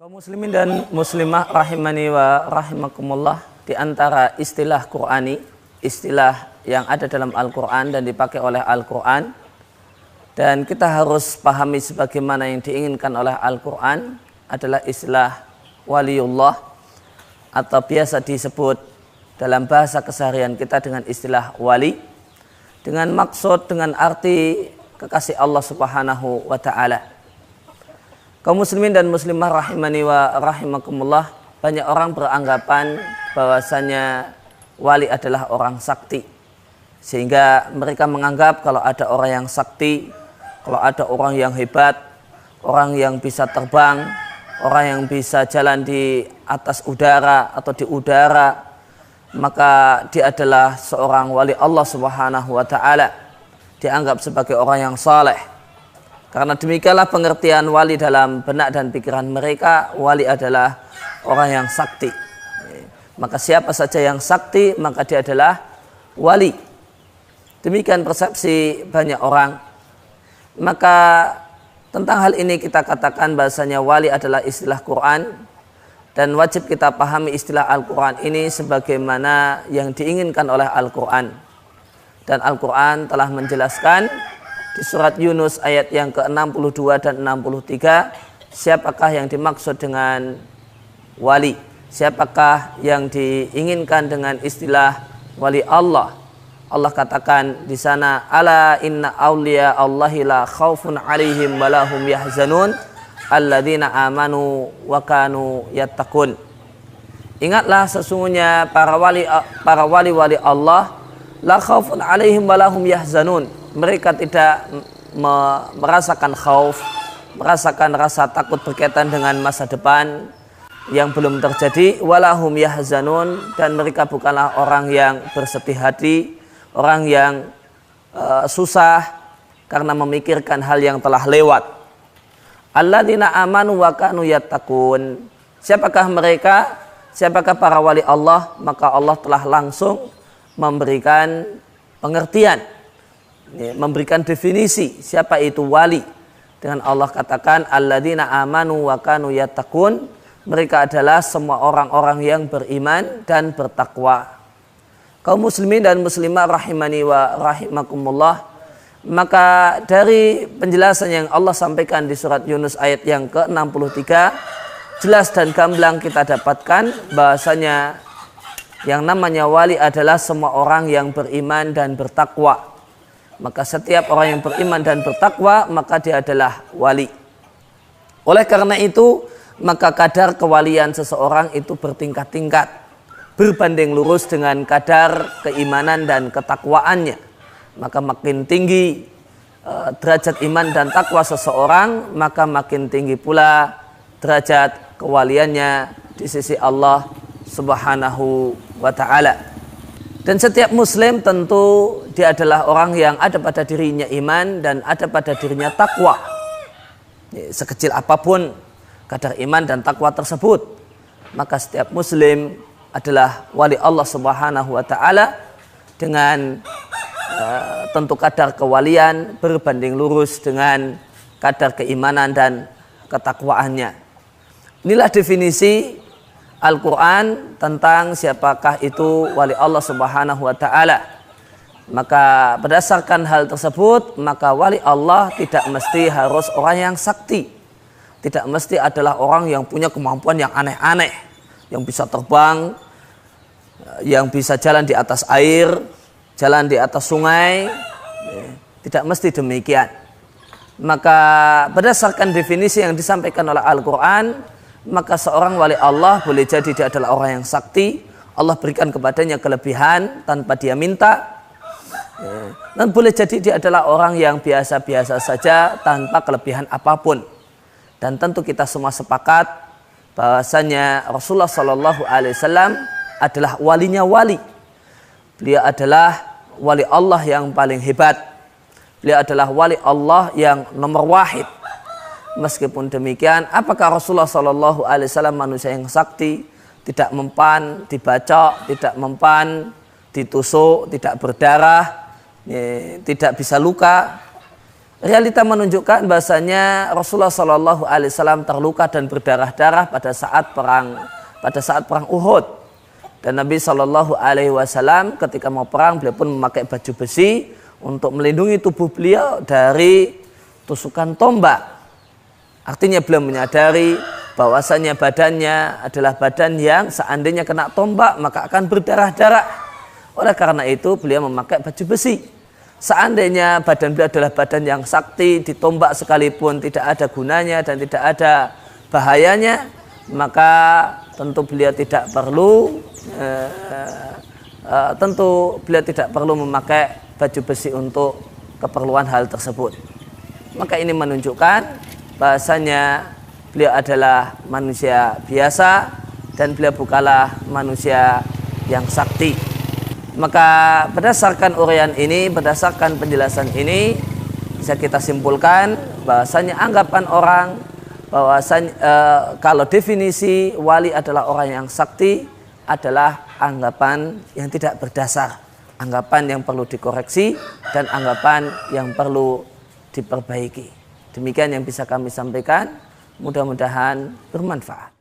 Kaum muslimin dan muslimah rahimani wa rahimakumullah, di antara istilah Qur'ani, istilah yang ada dalam Al-Quran dan dipakai oleh Al-Quran, dan kita harus pahami sebagaimana yang diinginkan oleh Al-Quran, adalah istilah waliullah, atau biasa disebut dalam bahasa keseharian kita dengan istilah wali, dengan maksud, dengan arti kekasih Allah Subhanahu wa ta'ala. Kaum muslimin dan muslimah rahimani wa rahimakumullah, banyak orang beranggapan bahwasanya wali adalah orang sakti, sehingga mereka menganggap kalau ada orang yang sakti, kalau ada orang yang hebat, orang yang bisa terbang, orang yang bisa jalan di atas udara atau di udara, maka dia adalah seorang wali Allah Subhanahu wa ta'ala, dianggap sebagai orang yang saleh. Karena demikianlah pengertian wali dalam benak dan pikiran mereka. Wali adalah orang yang sakti. Maka siapa saja yang sakti, maka dia adalah wali. Demikian persepsi banyak orang. Maka tentang hal ini kita katakan bahasanya wali adalah istilah Quran, dan wajib kita pahami istilah Al-Quran ini sebagaimana yang diinginkan oleh Al-Quran. Dan Al-Quran telah menjelaskan di surat Yunus ayat yang ke-62 dan 63, siapakah yang dimaksud dengan wali, siapakah yang diinginkan dengan istilah wali Allah. Allah katakan di sana, ala inna awliya Allahi la khaufun alaihim wa lahum yahzanun alladzina amanu wa kanu yattaqun. Ingatlah sesungguhnya para wali Allah, la khaufun alaihim wa lahum yahzanun, mereka tidak merasakan khauf, merasakan rasa takut berkaitan dengan masa depan yang belum terjadi, walahum yahzanun, dan mereka bukanlah orang yang bersedih hati, orang yang susah karena memikirkan hal yang telah lewat. Alladzina amanu wa kanu yattaqun. Siapakah mereka? Siapakah para wali Allah? Maka Allah telah langsung memberikan pengertian, memberikan definisi siapa itu wali, dengan Allah katakan alladzina amanu wa kanu yattaqun, mereka adalah semua orang-orang yang beriman dan bertakwa. Kaum muslimin dan muslimah rahimani wa rahimakumullah, maka dari penjelasan yang Allah sampaikan di surat Yunus ayat yang ke-63, jelas dan gamblang kita dapatkan bahasanya yang namanya wali adalah semua orang yang beriman dan bertakwa. Maka setiap orang yang beriman dan bertakwa, maka dia adalah wali. Oleh karena itu, maka kadar kewalian seseorang itu bertingkat-tingkat, berbanding lurus dengan kadar keimanan dan ketakwaannya. Maka makin tinggi derajat iman dan takwa seseorang, maka makin tinggi pula derajat kewaliannya di sisi Allah Subhanahu wa ta'ala. Dan setiap muslim tentu dia adalah orang yang ada pada dirinya iman dan ada pada dirinya takwa. Sekecil apapun kadar iman dan takwa tersebut, maka setiap muslim adalah wali Allah Subhanahu wa ta'ala dengan tentu kadar kewalian berbanding lurus dengan kadar keimanan dan ketakwaannya. Inilah definisi Al-Quran tentang siapakah itu wali Allah Subhanahu wa ta'ala. Maka berdasarkan hal tersebut, maka wali Allah tidak mesti harus orang yang sakti, tidak mesti adalah orang yang punya kemampuan yang aneh-aneh, yang bisa terbang, yang bisa jalan di atas air, jalan di atas sungai. Tidak mesti demikian. Maka berdasarkan definisi yang disampaikan oleh Al-Quran, maka seorang wali Allah boleh jadi dia adalah orang yang sakti, Allah berikan kepadanya kelebihan tanpa dia minta, dan boleh jadi dia adalah orang yang biasa-biasa saja tanpa kelebihan apapun. Dan tentu kita semua sepakat bahwasanya Rasulullah SAW adalah walinya wali. Beliau adalah wali Allah yang paling hebat. Beliau adalah wali Allah yang nomor wahid. Meskipun demikian, apakah Rasulullah SAW manusia yang sakti, tidak mempan dibacok, tidak mempan ditusuk, tidak berdarah, tidak bisa luka? realita menunjukkan bahasanya Rasulullah Shallallahu Alaihi Wasallam terluka dan berdarah-darah pada saat perang Uhud. Dan Nabi Shallallahu Alaihi Wasallam ketika mau perang beliau pun memakai baju besi untuk melindungi tubuh beliau dari tusukan tombak. Artinya beliau menyadari bahwasanya badannya adalah badan yang seandainya kena tombak maka akan berdarah-darah. Oleh karena itu beliau memakai baju besi. Seandainya badan beliau adalah badan yang sakti, ditombak sekalipun tidak ada gunanya dan tidak ada bahayanya, maka tentu beliau tidak perlu memakai baju besi untuk keperluan hal tersebut. Maka ini menunjukkan bahasanya beliau adalah manusia biasa dan beliau bukanlah manusia yang sakti. Maka berdasarkan uraian ini, berdasarkan penjelasan ini, bisa kita simpulkan bahasanya anggapan orang bahwasanya kalau definisi wali adalah orang yang sakti adalah anggapan yang tidak berdasar, anggapan yang perlu dikoreksi dan anggapan yang perlu diperbaiki. Demikian yang bisa kami sampaikan, mudah-mudahan bermanfaat.